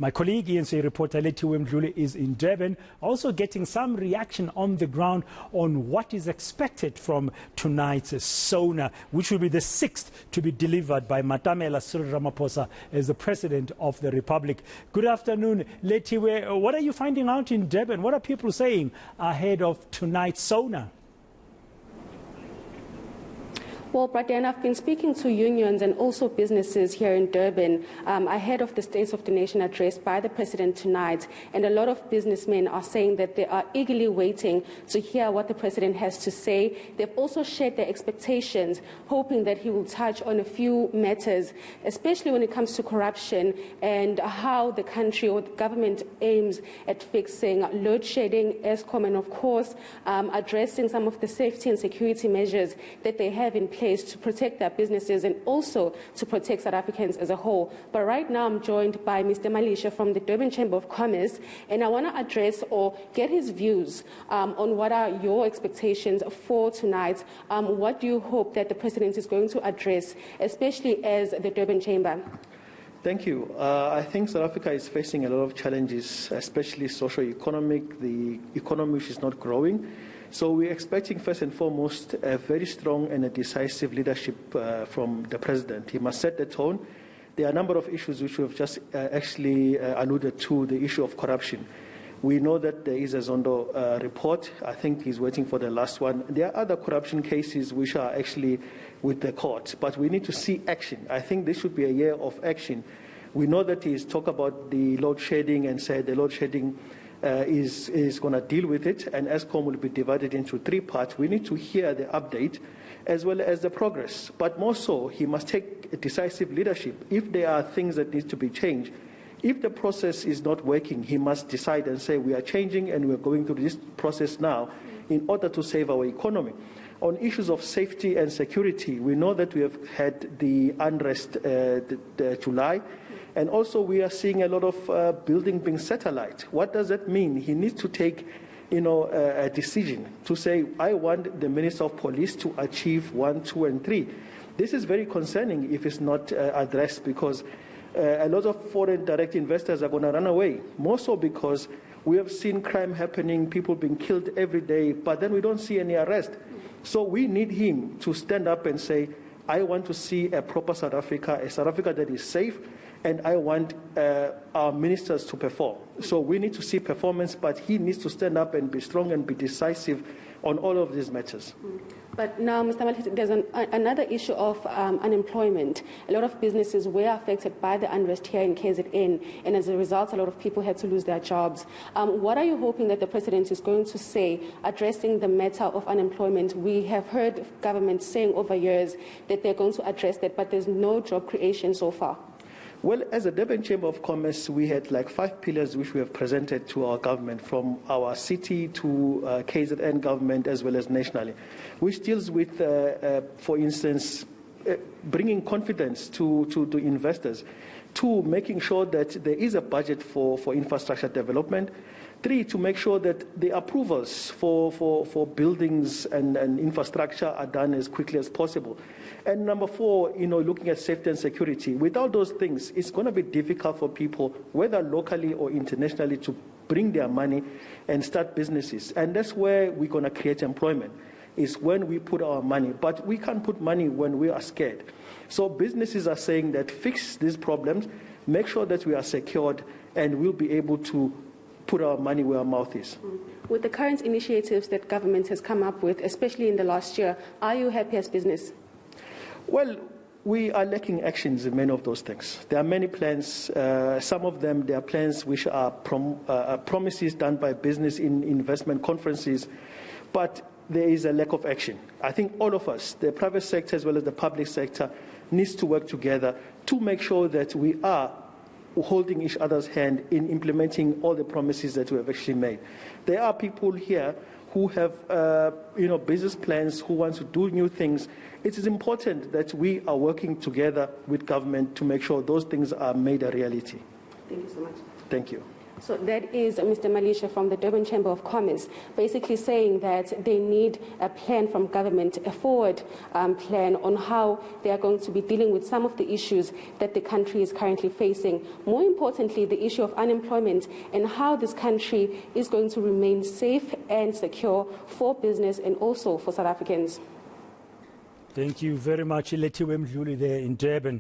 My colleague, eNCA reporter Lethiwe Mdluli, is in Durban, also getting some reaction on the ground on what is expected from tonight's SONA, which will be the sixth to be delivered by Matamela Cyril Ramaphosa as the President of the Republic. Good afternoon, Lethiwe. What are you finding out in Durban? What are people saying ahead of tonight's SONA? Well, Braden, I've been speaking to unions and also businesses here in Durban ahead of the State of the Nation address by the President tonight. And a lot of businessmen are saying that they are eagerly waiting to hear what the President has to say. They've also shared their expectations, hoping that he will touch on a few matters, especially when it comes to corruption and how the country or the government aims at fixing load shedding, ESCOM, and of course addressing some of the safety and security measures that they have in place to protect their businesses and also to protect South Africans as a whole. But right now I'm joined by Mr. Malisha from the Durban Chamber of Commerce, and I want to address or get his views on what are your expectations for tonight. What do you hope that the President is going to address, especially as the Durban Chamber? Thank you. I think South Africa is facing a lot of challenges, especially socio-economic, the economy which is not growing. So we're expecting, first and foremost, a very strong and a decisive leadership from the President. He must set the tone. There are a number of issues which we have just actually alluded to, the issue of corruption. We know that there is a Zondo report. I think he's waiting for the last one. There are other corruption cases which are actually with the court, but we need to see action. I think this should be a year of action. We know that he's talked about the load shedding and said the load shedding is going to deal with it, and ESCOM will be divided into three parts. We need to hear the update as well as the progress. But more so, he must take a decisive leadership. If there are things that need to be changed, if the process is not working, he must decide and say, we are changing and we are going through this process now in order to save our economy. On issues of safety and security, we know that we have had the unrest July. And also we are seeing a lot of building being set alight. What does that mean? He needs to take, a decision to say, I want the Minister of Police to achieve 1, 2, and 3. This is very concerning if it's not addressed, because a lot of foreign direct investors are going to run away. More so because we have seen crime happening, people being killed every day, but then we don't see any arrest. So we need him to stand up and say, I want to see a proper South Africa, a South Africa that is safe, and I want our ministers to perform. So we need to see performance, but he needs to stand up and be strong and be decisive on all of these matters. But now, Mr. Malisha, there's another issue of unemployment. A lot of businesses were affected by the unrest here in KZN, and as a result, a lot of people had to lose their jobs. What are you hoping that the President is going to say addressing the matter of unemployment? We have heard government saying over years that they're going to address that, but there's no job creation so far. Well, as a Durban Chamber of Commerce, we had like 5 pillars which we have presented to our government, from our city to KZN government as well as nationally, which deals with, for instance, bringing confidence to investors, 2, making sure that there is a budget for infrastructure development, 3, to make sure that the approvals for buildings and infrastructure are done as quickly as possible. And number 4, looking at safety and security. Without those things, it's going to be difficult for people, whether locally or internationally, to bring their money and start businesses. And that's where we're going to create employment, is when we put our money. But we can't put money when we are scared. So businesses are saying that fix these problems, make sure that we are secured, and we'll be able to put our money where our mouth is. With the current initiatives that government has come up with, especially in the last year, are you happy as business? Well, we are lacking actions in many of those things. There are many plans. Some of them, there are plans which are promises done by business in investment conferences, but there is a lack of action. I think all of us, the private sector as well as the public sector, needs to work together to make sure that we are holding each other's hand in implementing all the promises that we have actually made. There are people here who have business plans, who want to do new things. It is important that we are working together with government to make sure those things are made a reality. Thank you so much. Thank you. So that is Mr. Malisha from the Durban Chamber of Commerce, basically saying that they need a plan from government, a forward plan on how they are going to be dealing with some of the issues that the country is currently facing. More importantly, the issue of unemployment and how this country is going to remain safe and secure for business and also for South Africans. Thank you very much, Lethiwe Mdluli there in Durban.